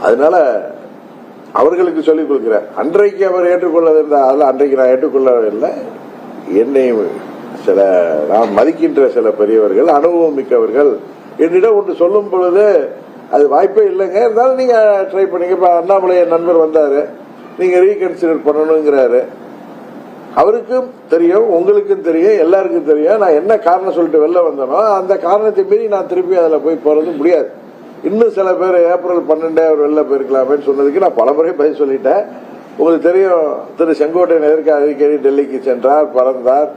அதனால அவர்களுக்கு சொல்லிக் கொடுக்கிறேன். அன்றைக்கு அவர் ஏற்றுக்கொள்ளதிருந்தால் அன்றைக்கு நான் ஏற்றுக்கொள்ளவில்லை. என்னை சில நான் மதிக்கின்ற சில பெரியவர்கள், அனுபவம் மிக்கவர்கள் என்னிடம் ஒன்று சொல்லும் பொழுது அது வாய்ப்பே இல்லைங்க, இருந்தாலும் நீங்க ட்ரை பண்ணீங்க. இப்ப அண்ணாமலை என் நண்பர் வந்தாரு, நீங்க ரீகன்சிடர் பண்ணணுங்கிறாரு. அவருக்கும் தெரியும், உங்களுக்கும் தெரியும், எல்லாருக்கும் தெரியும். நான் என்ன காரணம் சொல்லிட்டு வெளில வந்தனோ அந்த காரணத்தை மீறி நான் திருப்பி அதுல போய் போறது முடியாது. இன்னும் சில பேர் ஏப்ரல் 12 அவர் வெளில போயிருக்கலாமேன்னு சொன்னதுக்கு நான் பல முறை பதில் சொல்லிட்டேன். உங்களுக்கு தெரியும், திரு செங்கோட்டையன் எதற்கு அடிக்கடி டெல்லிக்கு சென்றார், பறந்தார்.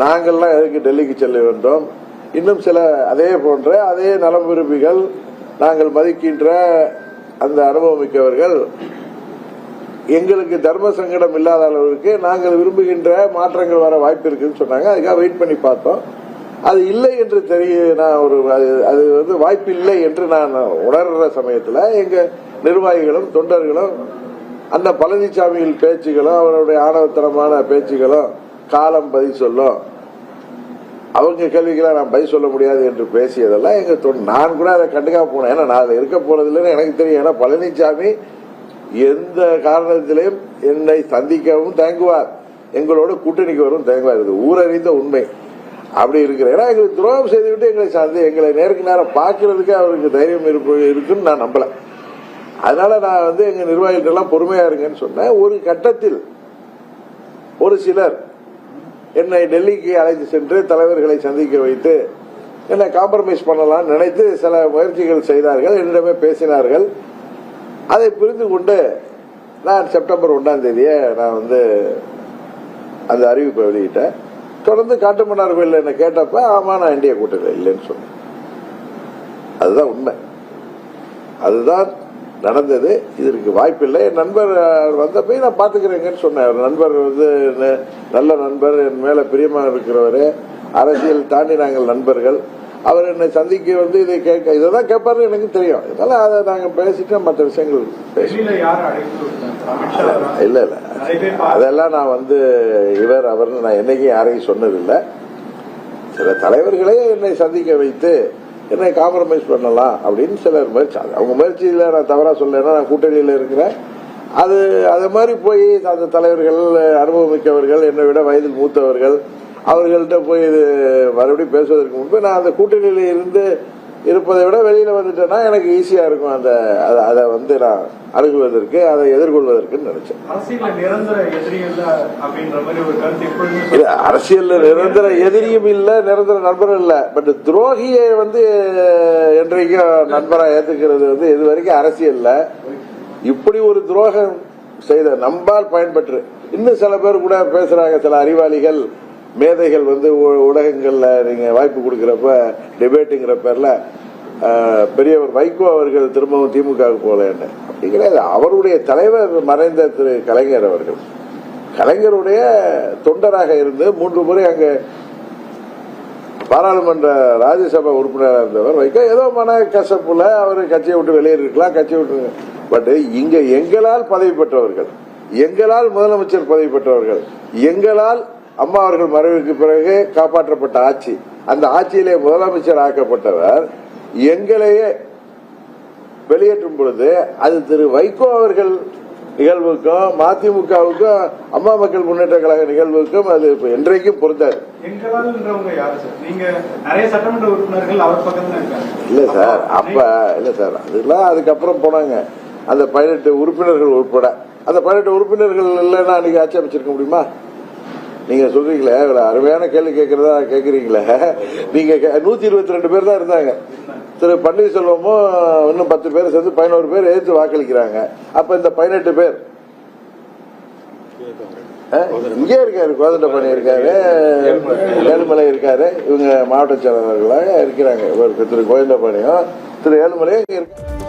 நாங்கள்லாம் எதற்கு டெல்லிக்கு செல்ல வேண்டும்? இன்னும் சில அதே போன்ற அதே நலம் விரும்பிகள், நாங்கள் மதிக்கின்ற அந்த அனுபவம் மிக்கவர்கள், எங்களுக்கு தர்ம சங்கடம் இல்லாத அளவுக்கு நாங்கள் விரும்புகின்ற மாற்றங்கள் வர வாய்ப்பு இருக்குன்னு சொன்னாங்க. அதுக்காக வெயிட் பண்ணி பார்த்தோம். அது இல்லை என்று அது வாய்ப்பு இல்லை என்று நான் உணர்ற சமயத்தில் எங்க நிர்வாகிகளும் தொண்டர்களும் அந்த பழனிசாமியின் பேச்சுகளும் அவருடைய ஆணவத்தனமான பேச்சுகளும் காலம் பதில் சொல்லும், அவங்க கேள்விகளை நான் பதில் சொல்ல முடியாது என்று பேசியதெல்லாம் எங்க நான் கூட அதை கண்டுக்காம போனேன். ஏன்னா நான் அதில் இருக்க போறதில்லைன்னு எனக்கு தெரியும். ஏன்னா பழனிசாமி எந்த காரணத்திலையும் என்னை சந்திக்கவும் தயங்குவார், எங்களோட கூட்டணிக்கு வரும் தயங்குவார். இது ஊரறிந்த உண்மை. அப்படி இருக்கிற ஏன்னா எங்களுக்கு துரோகம் செய்துவிட்டு எங்களை நேருக்கு நேரம் பார்க்கறதுக்கு அவருக்கு தைரியம் இருக்குன்னு நான் நம்பல. அதனால நான் எங்க நிர்வாகிகள் எல்லாம் பொறுமையா இருங்கன்னு சொன்னேன். ஒரு கட்டத்தில் ஒரு சிலர் என்னை டெல்லிக்கு அழைத்து சென்று தலைவர்களை சந்திக்க வைத்து என்னை காம்ப்ரமைஸ் பண்ணலாம் நினைத்து சில முயற்சிகள் செய்தார்கள், என்னிடமே பேசினார்கள். அதை புரிந்து கொண்டு நான் செப்டம்பர் 1ஆம் தேதியே நான் அந்த அறிவிப்பை வெளியிட்டேன். தொடர்ந்து காட்டுமன்னார் கோயில் என்ன கேட்டப்ப ஆமா நான் இந்திய கூட்டத்தில் இல்லைன்னு சொன்னேன். அதுதான் உண்மை, அதுதான் நடந்தது. இதற்கு வாய்ப்பில்லை. என் நண்பர் வந்தப்ப நான் பாத்துக்கிறேங்கன்னு சொன்னேன். நண்பர் நல்ல நண்பர், என் மேல பிரியமா இருக்கிறவரு, அரசியல் தாண்டி நாங்கள் நண்பர்கள். அவர் என்னை சந்திக்க இதை இதான் கேட்பாரு எனக்கு தெரியும். இதனால அதை நாங்க பேசிட்டு மற்ற விஷயங்கள் இல்ல அதெல்லாம் நான் இவர் அவர்னு நான் என்னைக்கும் யாரையும் சொன்னதில்லை. சில தலைவர்களே என்னை சந்திக்க வைத்து என்னை காம்ப்ரமைஸ் பண்ணலாம் அப்படின்னு சிலர் முயற்சி. அவங்க முயற்சியில நான் தவறா சொல்லலைன்னா நான் கூட்டணியில இருக்கிறேன். அது மாதிரி போய் அந்த தலைவர்கள், அனுபவம் மிக்கவர்கள், என்னை விட வயதில் மூத்தவர்கள், அவர்கள்ட்ட போய் இது மறுபடியும் பேசுவதற்கு முன்பு நான் அந்த கூட்டணியில இருந்து இருப்பதை விட வெளியில வந்துட்டேன்னா எனக்கு ஈஸியா இருக்கும். அதை நான் அணுகுவதற்கு, அதை எதிர்கொள்வதற்கு நினைச்சேன். அரசியல் நிரந்தர எதிரியும் இல்ல, நிரந்தர நண்பரும் இல்ல. பட் துரோகியை என்றைக்கும் நண்பரா ஏத்துக்கிறது இது வரைக்கும் அரசியல்ல இப்படி ஒரு துரோகம் செய்த நம்பால் பயன்பெற்று இன்னும் சில பேர் கூட பேசுறாங்க. சில அறிவாளிகள், மேதைகள் ஊடகங்கள்ல நீங்க வாய்ப்பு கொடுக்கிறப்ப டிபேட்டுங்கிற பேர்ல பெரியவர் வைகோ அவர்கள் திரும்பவும் திமுகவுக்கு போகலன்னு அப்படி கிடையாது. அவருடைய தலைவர் மறைந்த திரு கலைஞர் அவர்கள், கலைஞருடைய தொண்டராக இருந்து 3 முறை அங்க பாராளுமன்ற ராஜ்யசபா உறுப்பினராக இருந்தவர் வைகோ. ஏதோ மன கசப்புல அவர் கட்சியை விட்டு வெளியேறிருக்கலாம், கட்சியை விட்டு. பட் இங்க எங்களால் பதவி பெற்றவர்கள், எங்களால் முதலமைச்சர் பதவி பெற்றவர்கள், எங்களால் அம்மா அவர்கள் மறைவுக்கு பிறகு காப்பாற்றப்பட்ட ஆட்சி, அந்த ஆட்சியிலே முதலமைச்சர் ஆக்கப்பட்டவர் எங்களையே வெளியேற்றும் பொழுது அது திரு வைகோ அவர்கள் நிகழ்வுக்கும் மதிமுகவுக்கும் அம்மா மக்கள் முன்னேற்ற கழக நிகழ்வுக்கும் அது என்றைக்கும் பொருந்தாது. இல்ல சார், இல்ல சார், அதெல்லாம் அதுக்கப்புறம் போனாங்க. அந்த 18 உறுப்பினர்கள் உட்பட அந்த 18 உறுப்பினர்கள் இல்லைன்னா அன்னைக்கு ஆட்சி அமைச்சிருக்க முடியுமா? நீங்க சொல்றீங்களே, அருமையான கேள்வி கேட்கறீங்களே. நீங்க 122 பேர் தான் இருந்தாங்க. திரு பன்னீர்செல்வமும் இன்னும் 10 பேர் சேர்ந்து 11 பேர் எதிர்த்து வாக்களிக்கிறாங்க. அப்ப இந்த 18 பேர் இங்கே இருக்காரு, கோதண்டபாணி இருக்காரு, ஏழுமலை இருக்காரு, இவங்க மாவட்ட செயலாளர்களாக இருக்கிறாங்க. திரு கோதண்டபாணியும் திரு ஏழுமலையும் இருக்கு.